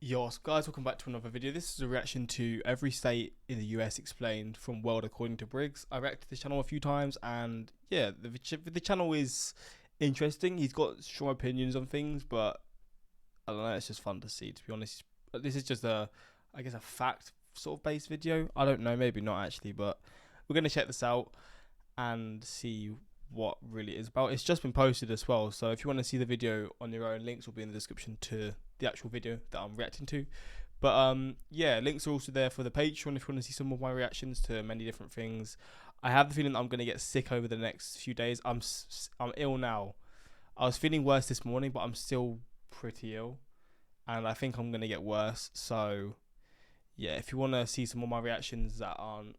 Yo, guys, welcome back to another video. This is a reaction to every state in the US explained from World According to Briggs. I reacted to this channel a few times, and yeah, the channel is interesting. He's got strong opinions on things, but I don't know, it's just fun to see, to be honest. But this is just I guess a fact sort of based video. I don't know, maybe not actually, but we're going to check this out and see what really it is about. It's just been posted as well, so if you want to see the video on your own, links will be in the description to the actual video that I'm reacting to. But yeah, links are also there for the Patreon if you want to see some of my reactions to many different things. I have the feeling that I'm going to get sick over the next few days. I'm ill now. I was feeling worse this morning, but I'm still pretty ill, and I think I'm going to get worse. So yeah, if you want to see some of my reactions that aren't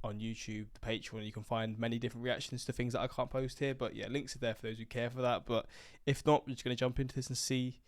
on YouTube, the Patreon, you can find many different reactions to things that I can't post here. But yeah, links are there for those who care for that. But if not, we're just going to jump into this and see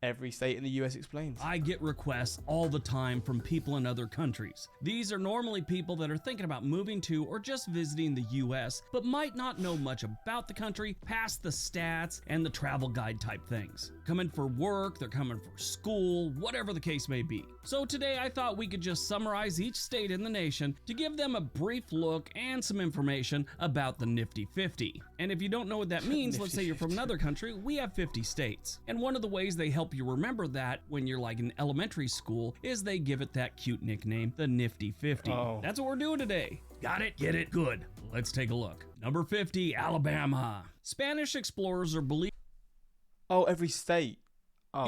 every state in the US explained. I get requests all the time from people in other countries. These are normally people that are thinking about moving to or just visiting the US, but might not know much about the country past the stats and the travel guide type things. Coming for work, they're coming for school, whatever the case may be. So today I thought we could just summarize each state in the nation to give them a brief look and some information about the Nifty 50. And if you don't know what that means, let's say you're from another country, we have 50 states. And one of the ways they help you remember that when you're like in elementary school is they give it that cute nickname, the Nifty 50. Oh. That's what we're doing today. Got it? Get it? Good. Let's take a look. Number 50, Alabama. Spanish explorers are believed Every state.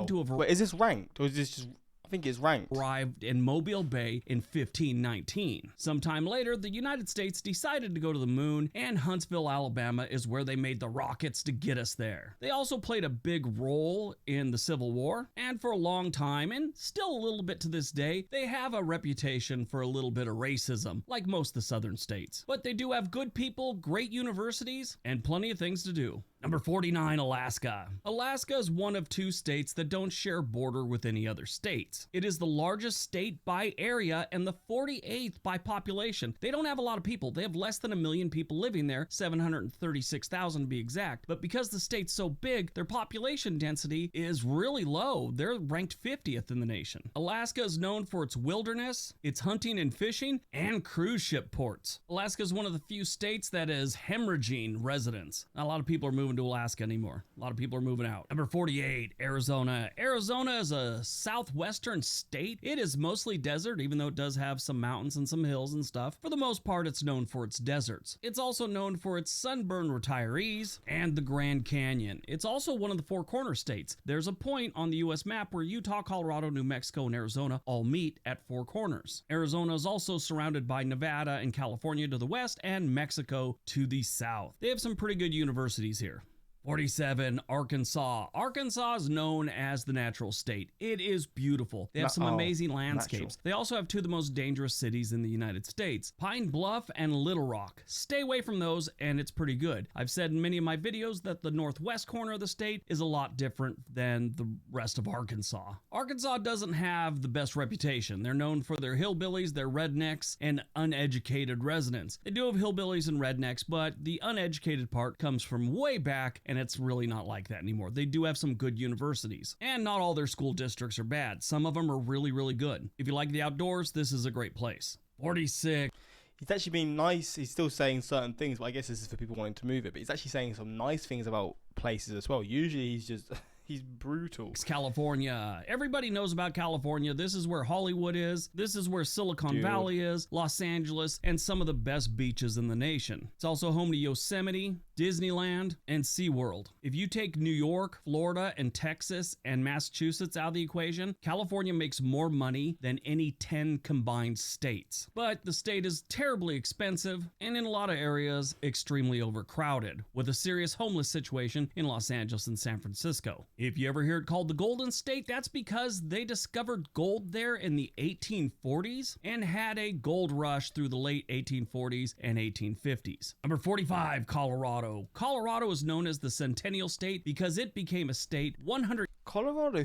to have Wait, is this ranked or is this just? I think it's ranked. arrived in Mobile Bay in 1519. Sometime later, the United States decided to go to the moon, and Huntsville, Alabama is where they made the rockets to get us there. They also played a big role in the Civil War, and for a long time, and still a little bit to this day, they have a reputation for a little bit of racism, like most of the southern states. But they do have good people, great universities, and plenty of things to do. Number 49, Alaska. Alaska is one of two states that don't share border with any other states. It is the largest state by area and the 48th by population. They don't have a lot of people. They have less than 1 million people living there, 736,000 to be exact. But because the state's so big, their population density is really low. They're ranked 50th in the nation. Alaska is known for its wilderness, its hunting and fishing, and cruise ship ports. Alaska is one of the few states that is hemorrhaging residents. Not a lot of people are moving to Alaska anymore. A lot of people are moving out. Number 48, Arizona. Arizona is a southwestern state. It is mostly desert, even though it does have some mountains and some hills and stuff. For the most part, it's known for its deserts. It's also known for its sunburned retirees and the Grand Canyon. It's also one of the Four Corner states. There's a point on the US map where Utah, Colorado, New Mexico, and Arizona all meet at Four Corners. Arizona is also surrounded by Nevada and California to the west and Mexico to the south. They have some pretty good universities here. 47, Arkansas. Arkansas is known as the natural state. It is beautiful. They have some amazing landscapes. Natural. They also have two of the most dangerous cities in the United States, Pine Bluff and Little Rock. Stay away from those and it's pretty good. I've said in many of my videos that the northwest corner of the state is a lot different than the rest of Arkansas. Arkansas doesn't have the best reputation. They're known for their hillbillies, their rednecks, and uneducated residents. They do have hillbillies and rednecks, but the uneducated part comes from way back, and it's really not like that anymore. They do have some good universities, and not all their school districts are bad. Some of them are really, really good. If you like the outdoors, this is a great place. 46. He's actually being nice. He's still saying certain things, but I guess this is for people wanting to move it. But he's actually saying some nice things about places as well. Usually he's just he's brutal. California. Everybody knows about California. This is where Hollywood is. This is where Silicon Valley is, Los Angeles, and some of the best beaches in the nation. It's also home to Yosemite, Disneyland, and SeaWorld. If you take New York, Florida, and Texas, and Massachusetts out of the equation, California makes more money than any 10 combined states. But the state is terribly expensive, and in a lot of areas, extremely overcrowded, with a serious homeless situation in Los Angeles and San Francisco. If you ever hear it called the Golden State, that's because they discovered gold there in the 1840s and had a gold rush through the late 1840s and 1850s. Number 45, Colorado. Colorado is known as the Centennial State because it became a state 100 Colorado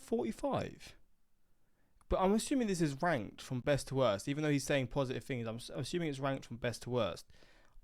45. But I'm assuming this is ranked from best to worst, even though he's saying positive things. I'm assuming it's ranked from best to worst.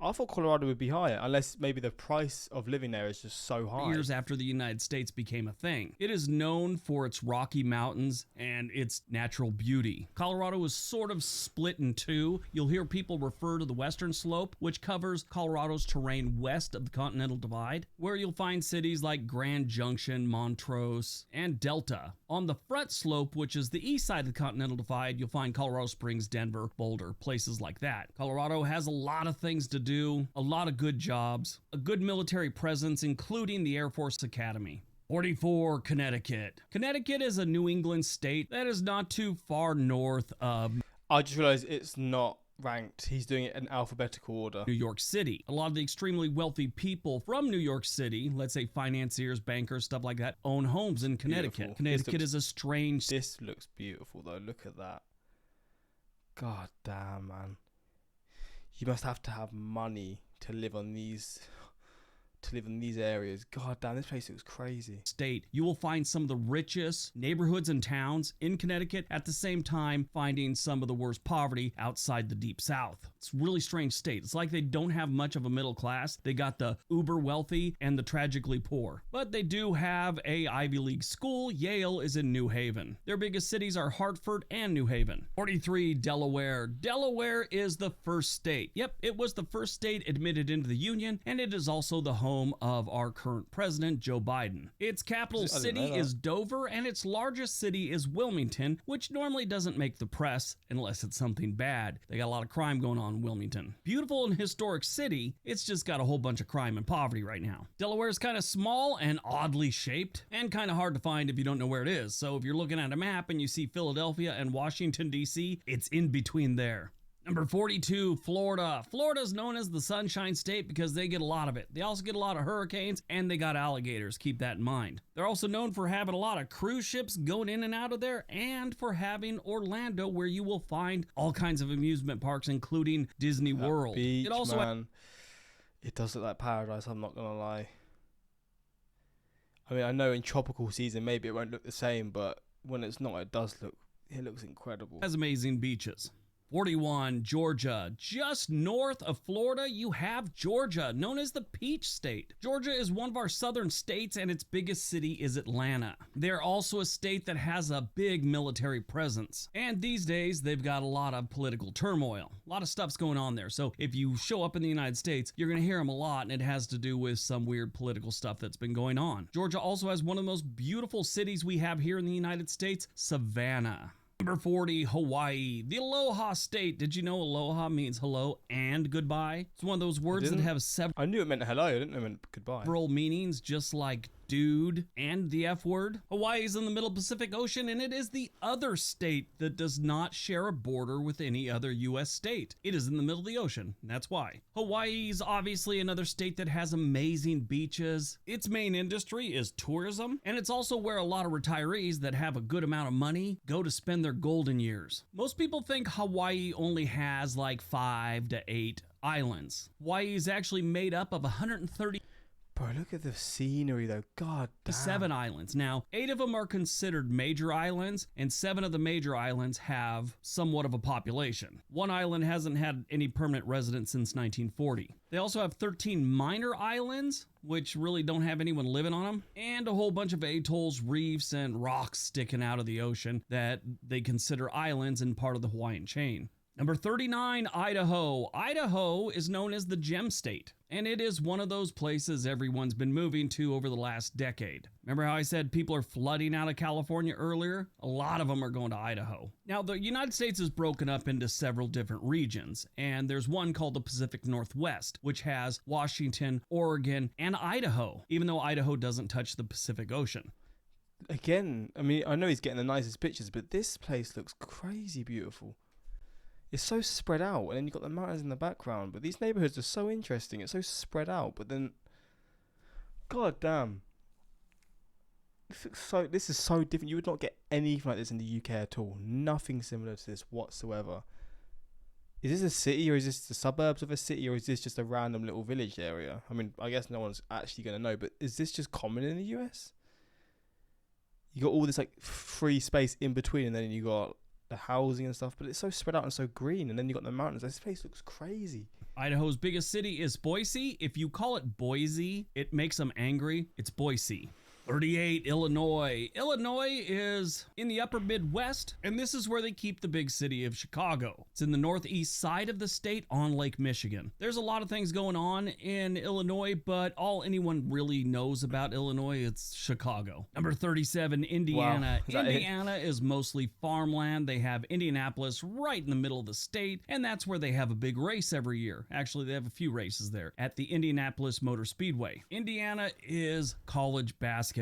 I thought Colorado would be higher, unless maybe the price of living there is just so high. Years after the United States became a thing. It is known for its Rocky Mountains and its natural beauty. Colorado is sort of split in two. You'll hear people refer to the western slope, which covers Colorado's terrain west of the Continental Divide, where you'll find cities like Grand Junction, Montrose, and Delta. On the front slope, which is the east side of the Continental Divide, you'll find Colorado Springs, Denver, Boulder, places like that. Colorado has a lot of things to do, a lot of good jobs, a good military presence, including the Air Force Academy. 44, Connecticut. Connecticut is a New England state that is not too far north of I just realized it's not ranked. He's doing it in alphabetical order. New York City. A lot of the extremely wealthy people from New York City, let's say financiers, bankers, stuff like that, own homes in Connecticut. Beautiful. Connecticut is a strange... This looks beautiful though. Look at that. God damn, man. You must have to have money to live on these areas. God damn, this place looks crazy. State. You will find some of the richest neighborhoods and towns in Connecticut, at the same time finding some of the worst poverty outside the deep south. It's a really strange state. It's like they don't have much of a middle class. They got the uber wealthy and the tragically poor. But they do have a Ivy League school. Yale is in New Haven. Their biggest cities are Hartford and New Haven. 43, Delaware. Delaware is the first state. Yep, it was the first state admitted into the Union, and it is also the home of our current president, Joe Biden. Its capital city is Dover, and its largest city is Wilmington, which normally doesn't make the press unless it's something bad. They got a lot of crime going on in Wilmington. Beautiful and historic city, it's just got a whole bunch of crime and poverty right now. Delaware is kind of small and oddly shaped, and kind of hard to find if you don't know where it is. So if you're looking at a map and you see Philadelphia and Washington, D.C., it's in between there. Number 42, Florida. Florida is known as the Sunshine State because they get a lot of it. They also get a lot of hurricanes, and they got alligators. Keep that in mind. They're also known for having a lot of cruise ships going in and out of there, and for having Orlando, where you will find all kinds of amusement parks, including Disney World. Beach, man. It does look like paradise, I'm not gonna lie. I mean, I know in tropical season maybe it won't look the same, but when it's not, it looks incredible. Has amazing beaches. 41, Georgia. Just north of Florida, you have Georgia, known as the Peach State. Georgia is one of our southern states, and its biggest city is Atlanta. They're also a state that has a big military presence. And these days, they've got a lot of political turmoil. A lot of stuff's going on there. So if you show up in the United States, you're going to hear them a lot, and it has to do with some weird political stuff that's been going on. Georgia also has one of the most beautiful cities we have here in the United States, Savannah. Number 40, Hawaii, the Aloha State. Did you know aloha means hello and goodbye? It's one of those words that have I knew it meant hello, I didn't know it meant goodbye. Several meanings, just like dude and the F word. Hawaii is in the middle Pacific Ocean, and it is the other state that does not share a border with any other U.S. state. It is in the middle of the ocean, and that's why. Hawaii is obviously another state that has amazing beaches. Its main industry is tourism, and it's also where a lot of retirees that have a good amount of money go to spend their golden years. Most people think Hawaii only has like 5 to 8 islands. Hawaii is actually made up of 130 Bro, look at the scenery though. God damn. 7 islands. Now, 8 of them are considered major islands, and 7 of the major islands have somewhat of a population. One island hasn't had any permanent residents since 1940. They also have 13 minor islands, which really don't have anyone living on them, and a whole bunch of atolls, reefs, and rocks sticking out of the ocean that they consider islands and part of the Hawaiian chain. Number 39, Idaho. Idaho is known as the Gem State, and it is one of those places everyone's been moving to over the last decade. Remember how I said people are flooding out of California earlier? A lot of them are going to Idaho. Now, the United States is broken up into several different regions, and there's one called the Pacific Northwest, which has Washington, Oregon, and Idaho, even though Idaho doesn't touch the Pacific Ocean. Again, I mean, I know he's getting the nicest pictures, but this place looks crazy beautiful. It's so spread out, and then you've got the mountains in the background, but these neighborhoods are so interesting. It's so spread out, but then, god damn, this is so different. You would not get anything like this in the UK at all. Nothing similar to this whatsoever. Is this a city, or is this the suburbs of a city, or is this just a random little village area? I mean, I guess no one's actually going to know, but is this just common in the US? You got all this like free space in between, and then you got the housing and stuff, but it's so spread out and so green, and then you got the mountains. This place looks crazy. Idaho's biggest city is Boise. If you call it Boise, it makes them angry. It's Boise. 38, Illinois. Illinois is in the upper Midwest, and this is where they keep the big city of Chicago. It's in the northeast side of the state on Lake Michigan. There's a lot of things going on in Illinois, but all anyone really knows about Illinois, it's Chicago. Number 37, Indiana. Wow, Indiana is mostly farmland. They have Indianapolis right in the middle of the state, and that's where they have a big race every year. Actually, they have a few races there at the Indianapolis Motor Speedway. Indiana is college basketball.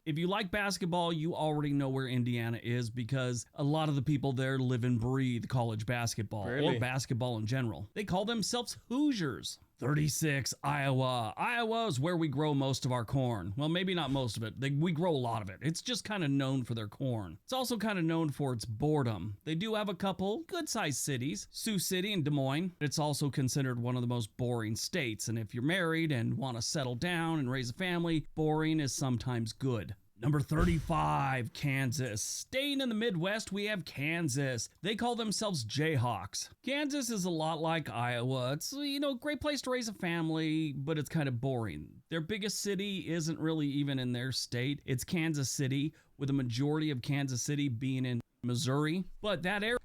If you like basketball, you already know where Indiana is because a lot of the people there live and breathe college basketball or basketball in general. They call themselves Hoosiers. 36, Iowa. Iowa is where we grow most of our corn. Well, maybe not most of it. We grow a lot of it. It's just kind of known for their corn. It's also kind of known for its boredom. They do have a couple good-sized cities, Sioux City and Des Moines. It's also considered one of the most boring states, and if you're married and want to settle down and raise a family, boring is sometimes good. Number 35, Kansas. Staying in the Midwest, we have Kansas. They call themselves Jayhawks. Kansas is a lot like Iowa. It's, great place to raise a family, but it's kind of boring. Their biggest city isn't really even in their state. It's Kansas City, with a majority of Kansas City being in Missouri. But that area...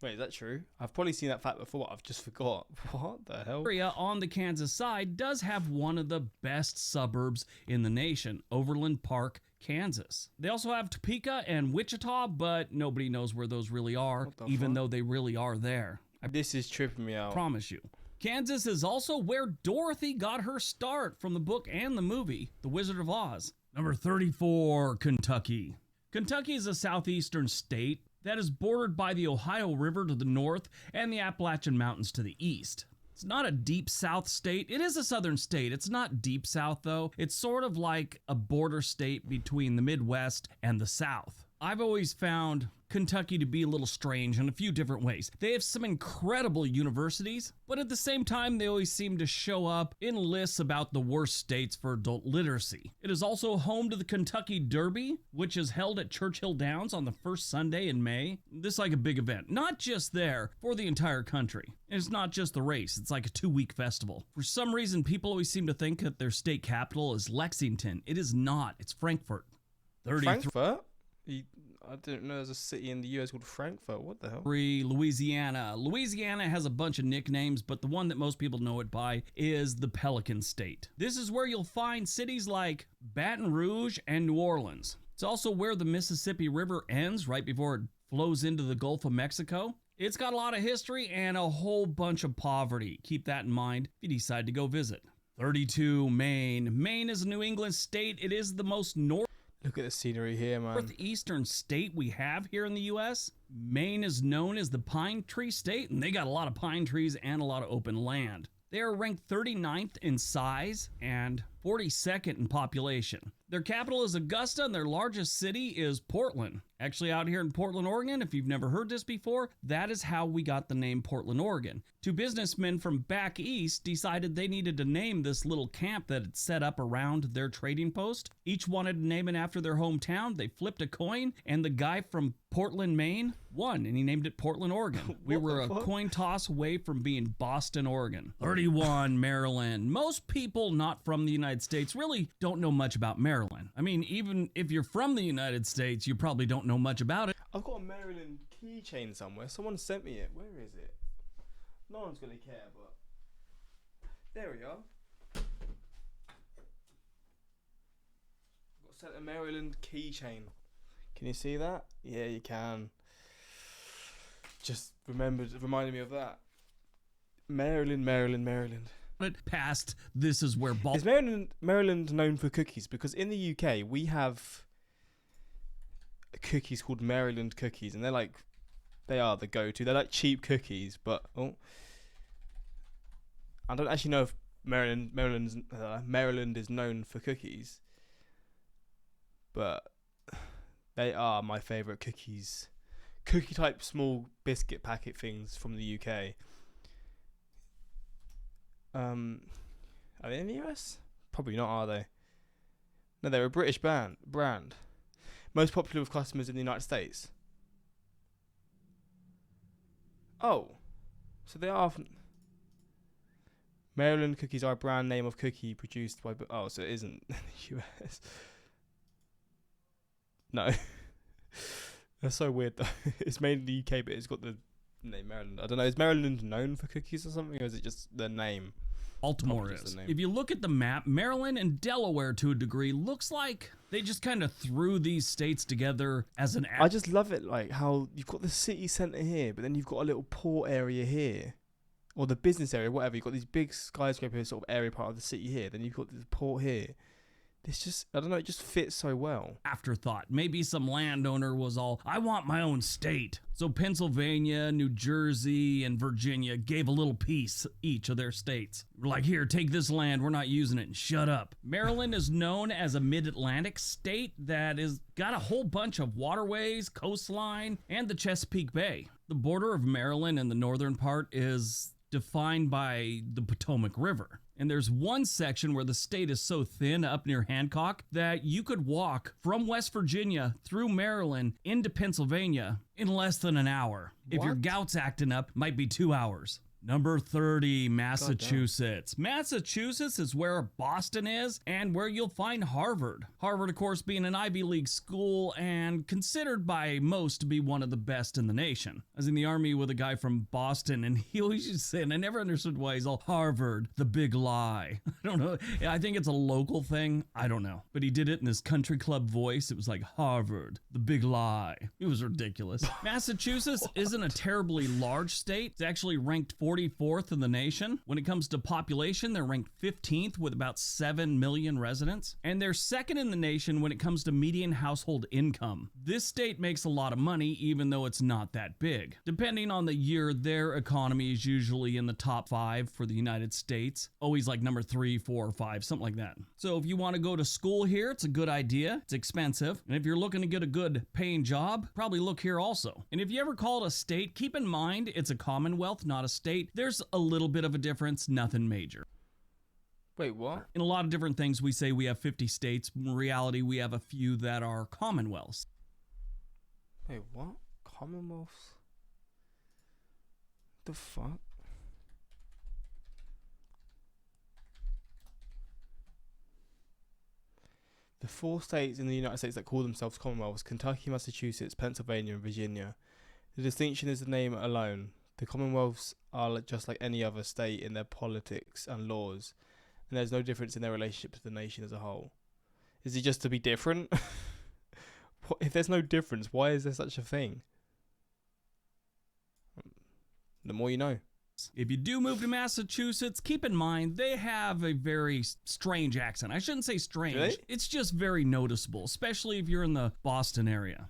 Wait, is that true? I've probably seen that fact before. I've just forgot. What the hell? Area on the Kansas side does have one of the best suburbs in the nation, Overland Park, Kansas. They also have Topeka and Wichita, but nobody knows where those really are, even though they really are there. This is tripping me out. I promise you. Kansas is also where Dorothy got her start from the book and the movie, The Wizard of Oz. Number 34, Kentucky. Kentucky is a southeastern state that is bordered by the Ohio River to the north and the Appalachian Mountains to the east. It's not a deep south state. It is a southern state. It's not deep south, though. It's sort of like a border state between the Midwest and the South. I've always found Kentucky to be a little strange in a few different ways. They have some incredible universities, but at the same time, they always seem to show up in lists about the worst states for adult literacy. It is also home to the Kentucky Derby, which is held at Churchill Downs on the first Sunday in May. This is like a big event, not just there, for the entire country. And it's not just the race, it's like a 2-week festival. For some reason, people always seem to think that their state capital is Lexington. It is not, it's Frankfurt. Frankfurt? I didn't know there's a city in the US called Frankfurt. What the hell? Louisiana. Louisiana has a bunch of nicknames, but the one that most people know it by is the Pelican State. This is where you'll find cities like Baton Rouge and New Orleans. It's also where the Mississippi River ends right before it flows into the Gulf of Mexico. It's got a lot of history and a whole bunch of poverty. Keep that in mind if you decide to go visit. 32, Maine. Maine is a New England state. It is the most Look at the scenery here, man. northeastern state we have here in the U.S. Maine is known as the pine tree state, and they got a lot of pine trees and a lot of open land. They are ranked 39th in size and 42nd in population. Their capital is Augusta, and their largest city is Portland. Actually, out here in Portland, Oregon, if you've never heard this before, that is how we got the name Portland, Oregon. Two businessmen from back east decided they needed to name this little camp that had set up around their trading post. Each wanted to name it after their hometown. They flipped a coin, and the guy from Portland, Maine won, and he named it Portland, Oregon. We were a coin toss away from being Boston, Oregon. 31, Maryland. Most people not from the United States really don't know much about Maryland. I mean, even if you're from the United States, you probably don't know much about it. I've got a Maryland keychain somewhere. Someone sent me it. Where is it? No one's going to care, but... There we are. Got sent a Maryland keychain. Can you see that? Yeah, you can. Just reminded me of that. Maryland. Past this is where Is Maryland known for cookies? Because in the UK we have cookies called Maryland cookies, and they are the go-to. They're like cheap cookies, but I don't actually know if Maryland is known for cookies, but they are my favourite cookies. Cookie type small biscuit packet things from the UK. Are they in the US? Probably not, are they? No, they're a British brand. Most popular with customers in the United States. Oh. So they are... Maryland cookies are a brand name of cookie produced by... Oh, so it isn't the US. No. That's so weird, though. It's made in the UK, but it's got the name Maryland. I don't know. Is Maryland known for cookies or something, or is it just the name? Baltimore is. If you look at the map, Maryland and Delaware, to a degree, looks like they just kind of threw these states together as an... I just love it, like, how you've got the city centre here, but then you've got a little port area here. Or the business area, whatever. You've got these big skyscraper sort of area part of the city here. Then you've got the port here. It's just, I don't know, it just fits so well. Afterthought. Maybe some landowner was all, I want my own state. So Pennsylvania, New Jersey, and Virginia gave a little piece each of their states. We're like, here, take this land. We're not using it, and shut up. Maryland is known as a mid-Atlantic state that is got a whole bunch of waterways, coastline, and the Chesapeake Bay. The border of Maryland in the northern part is defined by the Potomac River. And there's one section where the state is so thin up near Hancock that you could walk from West Virginia through Maryland into Pennsylvania in less than an hour. If your gout's acting up, might be 2 hours. Number 30, Massachusetts. Massachusetts is where Boston is and where you'll find Harvard. Harvard, of course, being an Ivy League school and considered by most to be one of the best in the nation. I was in the Army with a guy from Boston, and he always used to say, and I never understood why, he's all, Harvard, the big lie. I don't know. I think it's a local thing. I don't know. But he did it in his country club voice. It was like, Harvard, the big lie. It was ridiculous. Massachusetts isn't a terribly large state. It's actually ranked 44th in the nation. When it comes to population, they're ranked 15th with about 7 million residents. And they're second in the nation when it comes to median household income. This state makes a lot of money, even though it's not that big. Depending on the year, their economy is usually in the top 5 for the United States. Always like number 3, 4, or 5, something like that. So if you want to go to school here, it's a good idea. It's expensive. And if you're looking to get a good paying job, probably look here also. And if you ever call it a state, keep in mind it's a commonwealth, not a state. There's a little bit of a difference, nothing major. Wait, what? In a lot of different things, we say we have 50 states. In reality, we have a few that are commonwealths. Wait, what? Commonwealths? The fuck? The 4 states in the United States that call themselves commonwealths: Kentucky, Massachusetts, Pennsylvania, and Virginia. The distinction is the name alone. The commonwealths are just like any other state in their politics and laws, and there's no difference in their relationship to the nation as a whole. Is it just to be different? If there's no difference, why is there such a thing? The more you know. If you do move to Massachusetts, keep in mind they have a very strange accent. I shouldn't say strange. Really? It's just very noticeable, especially if you're in the Boston area.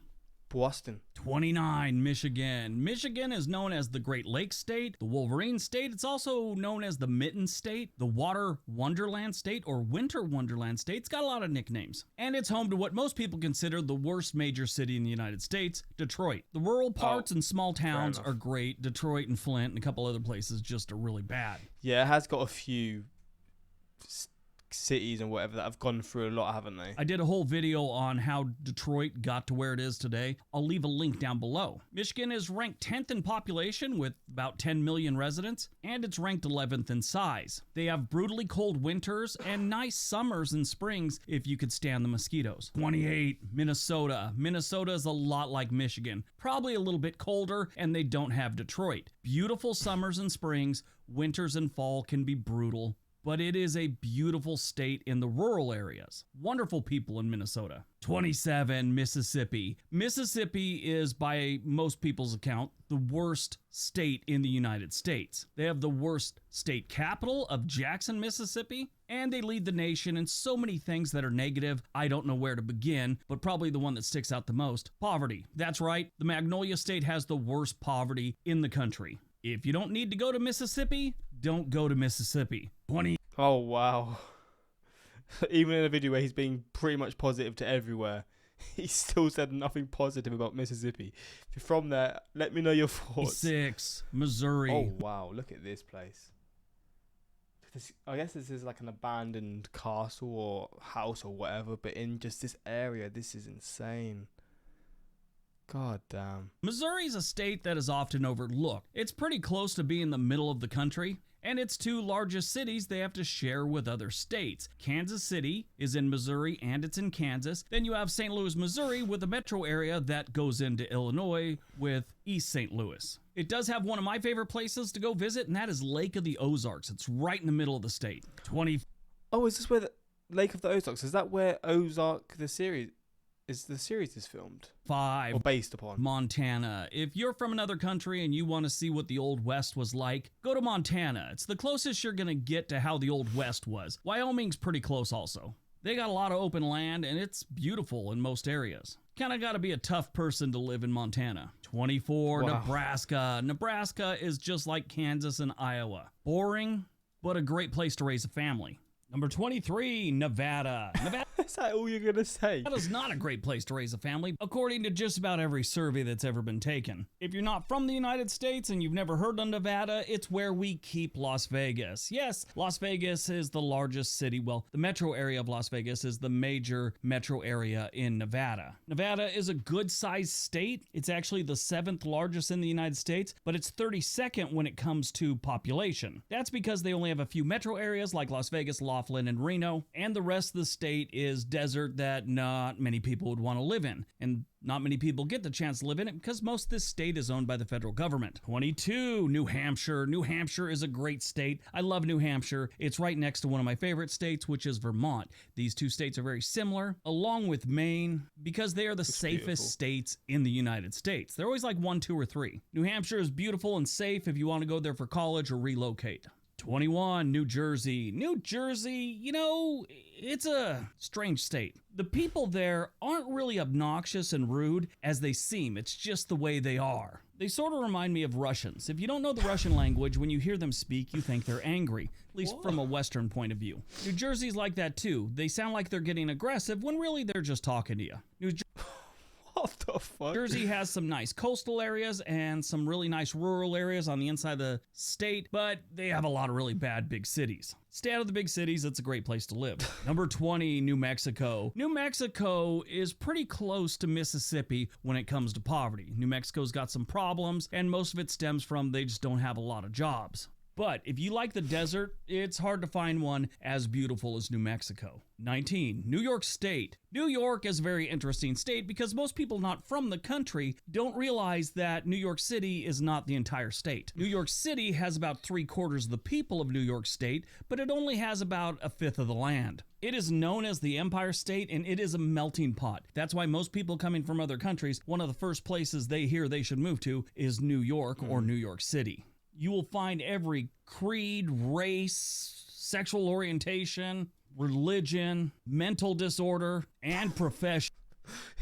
Boston. 29, Michigan. Michigan is known as the Great Lakes State, the Wolverine State. It's also known as the Mitten State, the Water Wonderland State, or Winter Wonderland State. It's got a lot of nicknames. And it's home to what most people consider the worst major city in the United States, Detroit. The rural parts and small towns are great. Detroit and Flint and a couple other places just are really bad. Yeah, it has got a few cities and whatever that have gone through a lot, haven't they? I did a whole video on how Detroit got to where it is today. I'll leave a link down below. Michigan is ranked 10th in population with about 10 million residents, and it's ranked 11th in size. They have brutally cold winters and nice summers and springs if you could stand the mosquitoes. 28, Minnesota. Minnesota is a lot like Michigan, probably a little bit colder, and they don't have Detroit. Beautiful summers and springs, winters and fall can be brutal, but it is a beautiful state in the rural areas. Wonderful people in Minnesota. 27, Mississippi. Mississippi is, by most people's account, the worst state in the United States. They have the worst state capital of Jackson, Mississippi, and they lead the nation in so many things that are negative. I don't know where to begin, but probably the one that sticks out the most, poverty. That's right, the Magnolia State has the worst poverty in the country. If you don't need to go to Mississippi, don't go to Mississippi. 20. Oh, wow. Even in a video where he's being pretty much positive to everywhere, he still said nothing positive about Mississippi. If you're from there, let me know your thoughts. 6, Missouri. Oh, wow. Look at this place. I guess this is like an abandoned castle or house or whatever, but in just this area, this is insane. God damn. Missouri is a state that is often overlooked. It's pretty close to being the middle of the country, and its two largest cities they have to share with other states. Kansas City is in Missouri and it's in Kansas. Then you have St. Louis, Missouri with a metro area that goes into Illinois with East St. Louis. It does have one of my favorite places to go visit, and that is Lake of the Ozarks. It's right in the middle of the state. Oh, is this where the Lake of the Ozarks? Is that where Ozark the series is filmed? 5 Or based upon? Montana. If you're from another country and you want to see what the Old West was like, go to Montana. It's the closest you're gonna get to how the Old West was. Wyoming's pretty close also. They got a lot of open land and it's beautiful in most areas. Kinda gotta be a tough person to live in Montana. 24, Wow. Nebraska. Nebraska is just like Kansas and Iowa. Boring, but a great place to raise a family. Number 23, Nevada. Is that all you're going to say? Nevada's not a great place to raise a family, according to just about every survey that's ever been taken. If you're not from the United States and you've never heard of Nevada, it's where we keep Las Vegas. Yes, Las Vegas is the largest city. Well, the metro area of Las Vegas is the major metro area in Nevada. Nevada is a good-sized state. It's actually the 7th largest in the United States, but it's 32nd when it comes to population. That's because they only have a few metro areas like Las Vegas, Laughlin, and Reno, and the rest of the state is desert that not many people would want to live in. And not many people get the chance to live in it because most of this state is owned by the federal government. 22, New Hampshire. New Hampshire is a great state. I love New Hampshire. It's right next to one of my favorite states, which is Vermont. These two states are very similar, along with Maine, because they are the safest beautiful states in the United States. They're always like 1, 2, or 3. New Hampshire is beautiful and safe if you want to go there for college or relocate. 21, New Jersey. New Jersey, you know, it's a strange state. The people there aren't really obnoxious and rude as they seem. It's just the way they are. They sort of remind me of Russians. If you don't know the Russian language, when you hear them speak, you think they're angry, at least from a Western point of view. New Jersey's like that too. They sound like they're getting aggressive when really they're just talking to you. What the fuck? Jersey has some nice coastal areas and some really nice rural areas on the inside of the state, but they have a lot of really bad big cities. Stay out of the big cities, it's a great place to live. Number 20, New Mexico. New Mexico is pretty close to Mississippi when it comes to poverty. New Mexico's got some problems, and most of it stems from they just don't have a lot of jobs. But if you like the desert, it's hard to find one as beautiful as New Mexico. 19, New York State. New York is a very interesting state because most people not from the country don't realize that New York City is not the entire state. New York City has about 3/4 of the people of New York State, but it only has about 1/5 of the land. It is known as the Empire State, and it is a melting pot. That's why most people coming from other countries, one of the first places they hear they should move to is New York or New York City. You will find every creed, race, sexual orientation, religion, mental disorder, and profession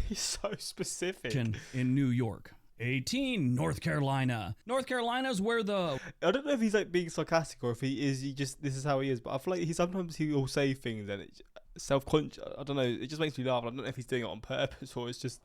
He's so specific. in New York. 18, North Carolina. North Carolina is where the... I don't know if he's like being sarcastic or if he just this is how he is, but I feel like he will say things and it's self-conscious. I don't know. It just makes me laugh. I don't know if he's doing it on purpose or it's just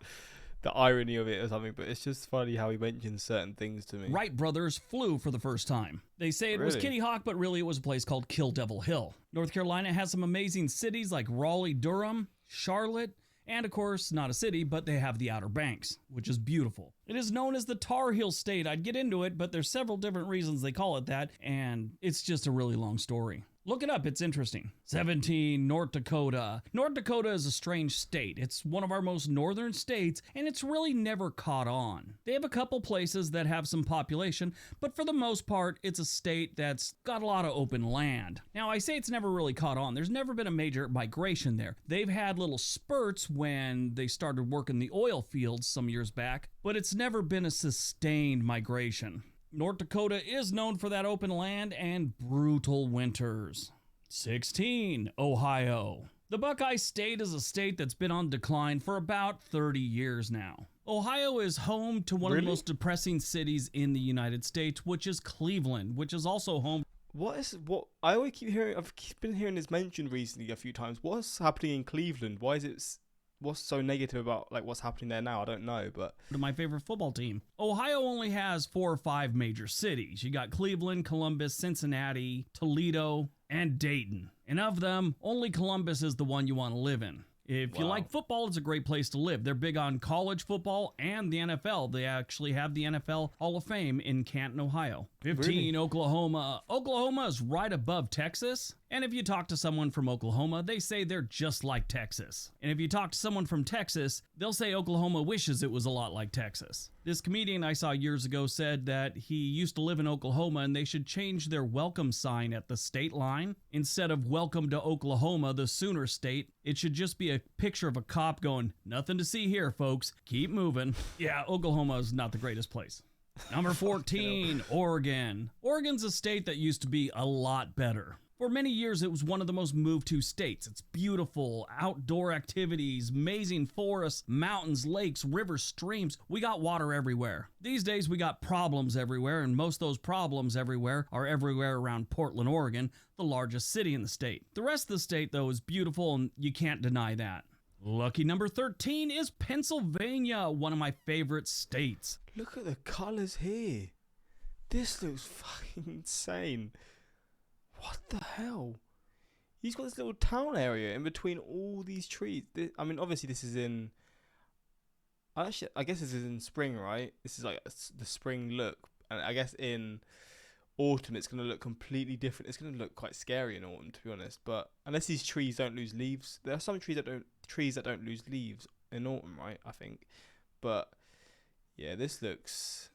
the irony of it or something, but it's just funny how he mentions certain things to me. Wright brothers flew for the first time. They say it was Really? Kitty Hawk, but really it was a place called Kill Devil Hill. North Carolina has some amazing cities like Raleigh, Durham, Charlotte, and of course, not a city, but they have the Outer Banks, which is beautiful. It is known as the Tar Heel State. I'd get into it, but there's several different reasons they call it that, and it's just a really long story. Look it up, it's interesting. 17, North Dakota. North Dakota is a strange state. It's one of our most northern states, and it's really never caught on. They have a couple places that have some population, but for the most part, it's a state that's got a lot of open land. Now, I say it's never really caught on. There's never been a major migration there. They've had little spurts when they started working the oil fields some years back, but it's never been a sustained migration. North Dakota is known for that open land and brutal winters. 16, Ohio. The Buckeye State is a state that's been on decline for about 30 years now. Ohio is home to one of the most depressing cities in the United States, which is Cleveland, which is also home... What I always keep hearing, I've been hearing this mentioned recently a few times. What's happening in Cleveland? Why is it... What's so negative about like what's happening there now? I don't know, but my favorite football team. Ohio only has 4 or 5 major cities. You got Cleveland, Columbus, Cincinnati, Toledo, and Dayton. And of them, only Columbus is the one you want to live in. If you Wow. like football, it's a great place to live. They're big on college football and the NFL. They actually have the NFL Hall of Fame in Canton, Ohio. 15, Really? Oklahoma. Oklahoma is right above Texas. And if you talk to someone from Oklahoma, they say they're just like Texas. And if you talk to someone from Texas, they'll say Oklahoma wishes it was a lot like Texas. This comedian I saw years ago said that he used to live in Oklahoma and they should change their welcome sign at the state line. Instead of welcome to Oklahoma, the Sooner State, it should just be a picture of a cop going, nothing to see here, folks. Keep moving. Yeah, Oklahoma is not the greatest place. Number 14, Oregon. Oregon's a state that used to be a lot better. For many years, it was one of the most moved to states. It's beautiful, outdoor activities, amazing forests, mountains, lakes, rivers, streams. We got water everywhere. These days, we got problems everywhere, and most of those problems everywhere are everywhere around Portland, Oregon, the largest city in the state. The rest of the state, though, is beautiful, and you can't deny that. Lucky number 13 is Pennsylvania, one of my favorite states. Look at the colours here. This looks fucking insane. What the hell? He's got this little town area in between all these trees. I mean, obviously this is in... Actually, I guess this is in spring, right? This is like the spring look. And I guess in autumn it's going to look completely different. It's going to look quite scary in autumn, to be honest. But unless these trees don't lose leaves... There are some trees that don't lose leaves in autumn, right? I think. But yeah, this looks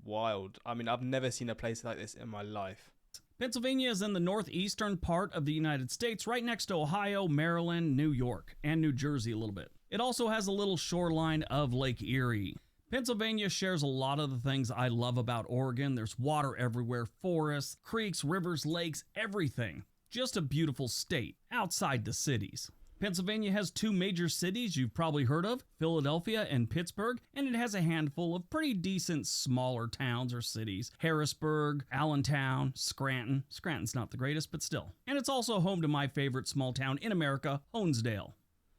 wild. I mean, I've never seen a place like this in my life. Pennsylvania is in the northeastern part of the United States, right next to Ohio, Maryland, New York, and New Jersey a little bit. It also has a little shoreline of Lake Erie. Pennsylvania shares a lot of the things I love about Oregon. There's water everywhere, forests, creeks, rivers, lakes, everything. Just a beautiful state outside the cities. Pennsylvania has two major cities you've probably heard of, Philadelphia and Pittsburgh, and it has a handful of pretty decent smaller towns or cities, Harrisburg, Allentown, Scranton. Scranton's not the greatest, but still. And it's also home to my favorite small town in America, Honesdale.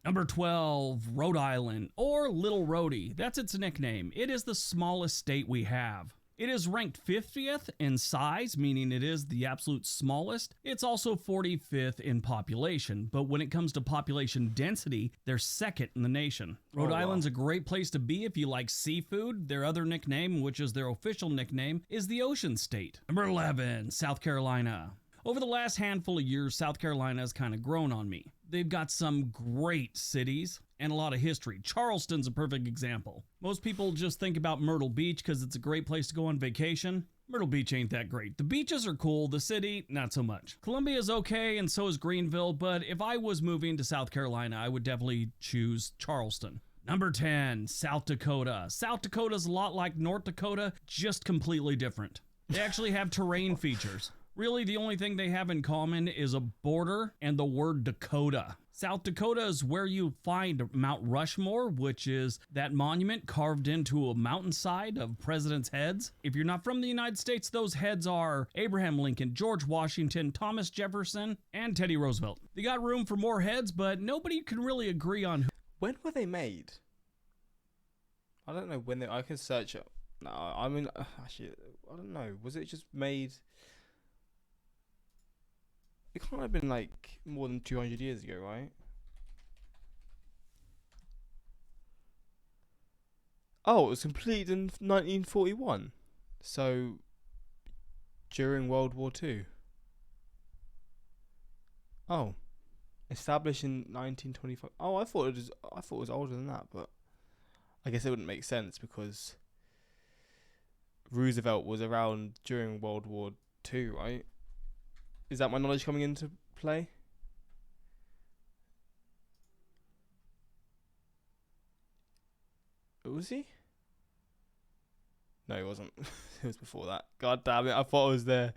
Number 12, Rhode Island, or Little Rhodey. That's its nickname. It is the smallest state we have. It is ranked 50th in size, meaning it is the absolute smallest. It's also 45th in population, but when it comes to population density, they're second in the nation. Rhode Island's a great place to be if you like seafood. Their other nickname, which is their official nickname, is the Ocean State. Number 11, South Carolina. Over the last handful of years, South Carolina has kind of grown on me. They've got some great cities and a lot of history. Charleston's a perfect example. Most people just think about Myrtle Beach because it's a great place to go on vacation. Myrtle Beach ain't that great. The beaches are cool, the city, not so much. Columbia's okay, and so is Greenville, but if I was moving to South Carolina, I would definitely choose Charleston. Number 10, South Dakota. South Dakota's a lot like North Dakota, just completely different. They actually have terrain features. Really, the only thing they have in common is a border and the word Dakota. South Dakota is where you find Mount Rushmore, which is that monument carved into a mountainside of presidents' heads. If you're not from the United States, those heads are Abraham Lincoln, George Washington, Thomas Jefferson, and Teddy Roosevelt. They got room for more heads, but nobody can really agree on who. When were they made? I don't know when I can search it. No, I mean, actually, I don't know. Was it just made... It can't have been like more than 200 years ago, right? Oh, it was completed in 1941. So, during World War II. Oh, established in 1925. Oh, I thought it was older than that, but I guess it wouldn't make sense because Roosevelt was around during World War II, right? Is that my knowledge coming into play? Was he? No, he wasn't. It was before that. God damn it, I thought I was there.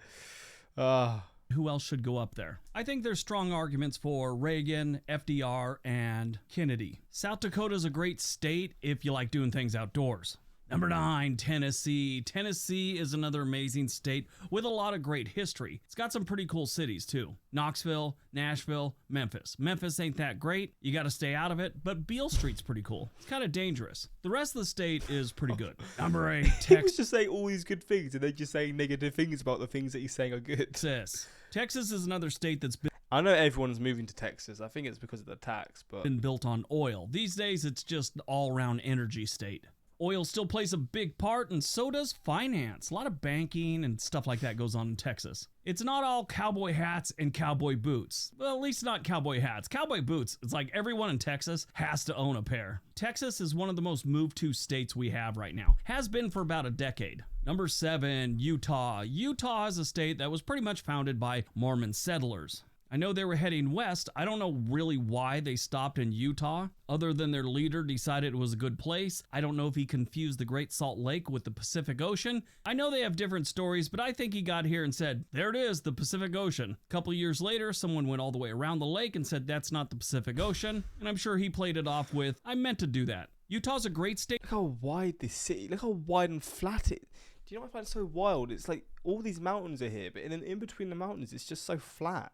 Who else should go up there? I think there's strong arguments for Reagan, FDR, and Kennedy. South Dakota's a great state if you like doing things outdoors. Number 9, Tennessee. Tennessee is another amazing state with a lot of great history. It's got some pretty cool cities too. Knoxville, Nashville, Memphis. Memphis ain't that great. You got to stay out of it, but Beale Street's pretty cool. It's kind of dangerous. The rest of the state is pretty good. Number 8, He was just saying all these good things and then just saying negative things about the things that he's saying are good. Texas. Texas is another state that's I know everyone's moving to Texas. I think it's because of the tax, but been built on oil. These days, it's just an all-around energy state. Oil still plays a big part, and so does finance. A lot of banking and stuff like that goes on in Texas. It's not all cowboy hats and cowboy boots. Well, at least not cowboy hats. Cowboy boots, it's like everyone in Texas has to own a pair. Texas is one of the most moved to states we have right now. Has been for about a decade. Number 7, Utah. Utah is a state that was pretty much founded by Mormon settlers. I know they were heading west. I don't know really why they stopped in Utah, other than their leader decided it was a good place. I don't know if he confused the Great Salt Lake with the Pacific Ocean. I know they have different stories, but I think he got here and said, there it is, the Pacific Ocean. A couple years later, someone went all the way around the lake and said, that's not the Pacific Ocean. And I'm sure he played it off with, I meant to do that. Utah's a great state. Look how wide this city, look how wide and flat it. Do you know what I find so wild? It's like all these mountains are here, but in between the mountains, it's just so flat.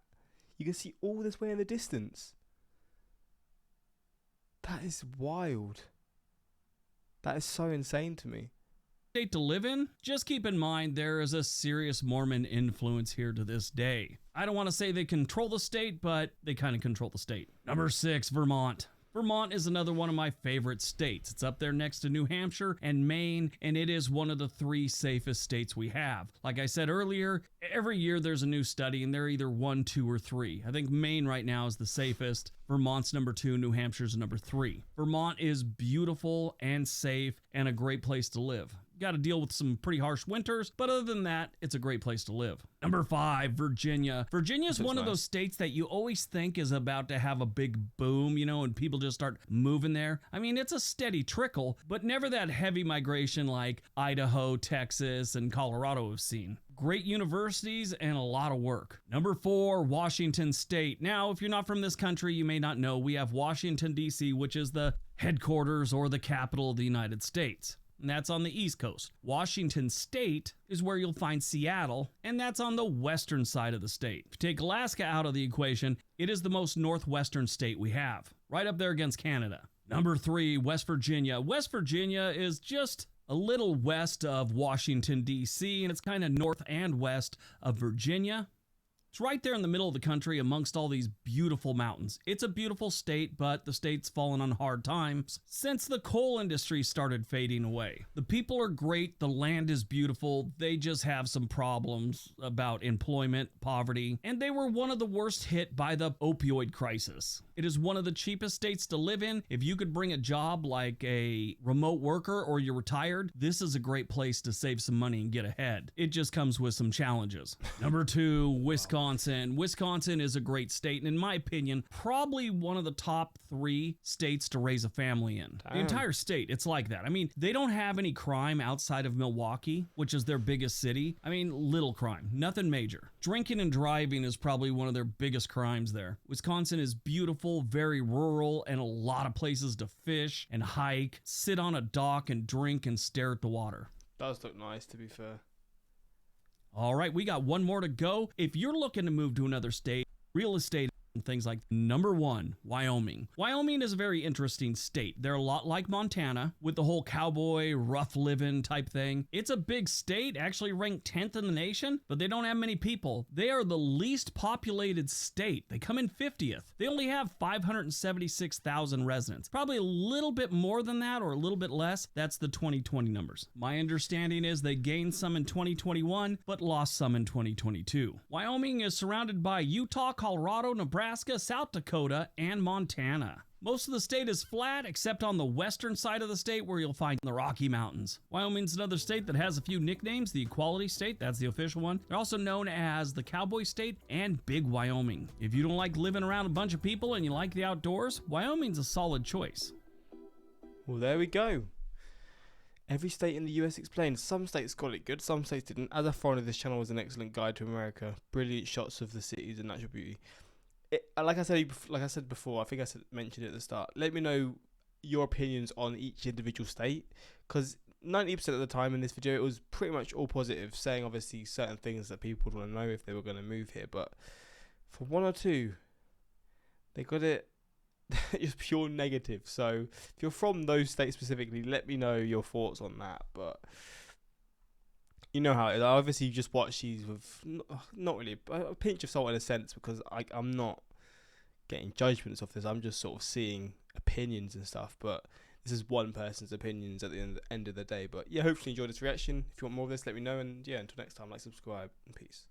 You can see all this way in the distance. That is wild. That is so insane to me. State to live in? Just keep in mind there is a serious Mormon influence here to this day. I don't want to say they control the state, but they kind of control the state. Number 6, Vermont. Vermont is another one of my favorite states. It's up there next to New Hampshire and Maine, and it is one of the 3 safest states we have. Like I said earlier, every year there's a new study, and they're either 1, 2, or 3. I think Maine right now is the safest. Vermont's number 2, New Hampshire's number 3. Vermont is beautiful and safe and a great place to live. Got to deal with some pretty harsh winters, but other than that, it's a great place to live. Number 5, Virginia. Virginia is one of those states that you always think is about to have a big boom, you know, and people just start moving there. I mean, it's a steady trickle, but never that heavy migration like Idaho, Texas, and Colorado have seen. Great universities and a lot of work. Number 4, Washington State. Now, if you're not from this country, you may not know we have Washington, D.C., which is the headquarters or the capital of the United States. And that's on the East Coast. Washington State is where you'll find Seattle, and that's on the western side of the state. If you take Alaska out of the equation, it is the most northwestern state we have, right up there against Canada. Number 3, West Virginia. West Virginia is just a little west of Washington, D.C., and it's kind of north and west of Virginia. It's right there in the middle of the country amongst all these beautiful mountains. It's a beautiful state, but the state's fallen on hard times since the coal industry started fading away. The people are great, the land is beautiful, they just have some problems about employment, poverty, and they were one of the worst hit by the opioid crisis. It is one of the cheapest states to live in. If you could bring a job like a remote worker or you're retired, this is a great place to save some money and get ahead. It just comes with some challenges. Number 2, Wisconsin. Wisconsin is a great state, and in my opinion, probably one of the top 3 states to raise a family in. The entire state, it's like that. I mean, they don't have any crime outside of Milwaukee, which is their biggest city. I mean, little crime, nothing major. Drinking and driving is probably one of their biggest crimes there. Wisconsin is beautiful, very rural, and a lot of places to fish and hike, sit on a dock and drink and stare at the water. Does look nice, to be fair. All right, we got one more to go. If you're looking to move to another state, real estate and things like number 1, Wyoming. Wyoming is a very interesting state. They're a lot like Montana with the whole cowboy, rough living type thing. It's a big state, actually ranked 10th in the nation, but they don't have many people. They are the least populated state. They come in 50th. They only have 576,000 residents. Probably a little bit more than that or a little bit less. That's the 2020 numbers. My understanding is they gained some in 2021, but lost some in 2022. Wyoming is surrounded by Utah, Colorado, Nebraska, South Dakota, and Montana. Most of the state is flat, except on the western side of the state where you'll find the Rocky Mountains. Wyoming's another state that has a few nicknames. The Equality State, that's the official one. They're also known as the Cowboy State and Big Wyoming. If you don't like living around a bunch of people and you like the outdoors, Wyoming's a solid choice. Well, there we go. Every state in the US explained. Some states got it good, some states didn't. As a foreigner, this channel was an excellent guide to America. Brilliant shots of the cities and natural beauty. Like I said before, I think mentioned it at the start. Let me know your opinions on each individual state, because 90% of the time in this video it was pretty much all positive, saying obviously certain things that people would want to know if they were going to move here. But for 1 or 2, they got it just pure negative. So if you're from those states specifically, let me know your thoughts on that. But You know how it is. I obviously just watch these with not really a pinch of salt in a sense, because I'm not getting judgments of this. I'm just sort of seeing opinions and stuff. But this is one person's opinions at the end of the day. But yeah, hopefully you enjoyed this reaction. If you want more of this, let me know. And yeah, until next time, like, subscribe, and peace.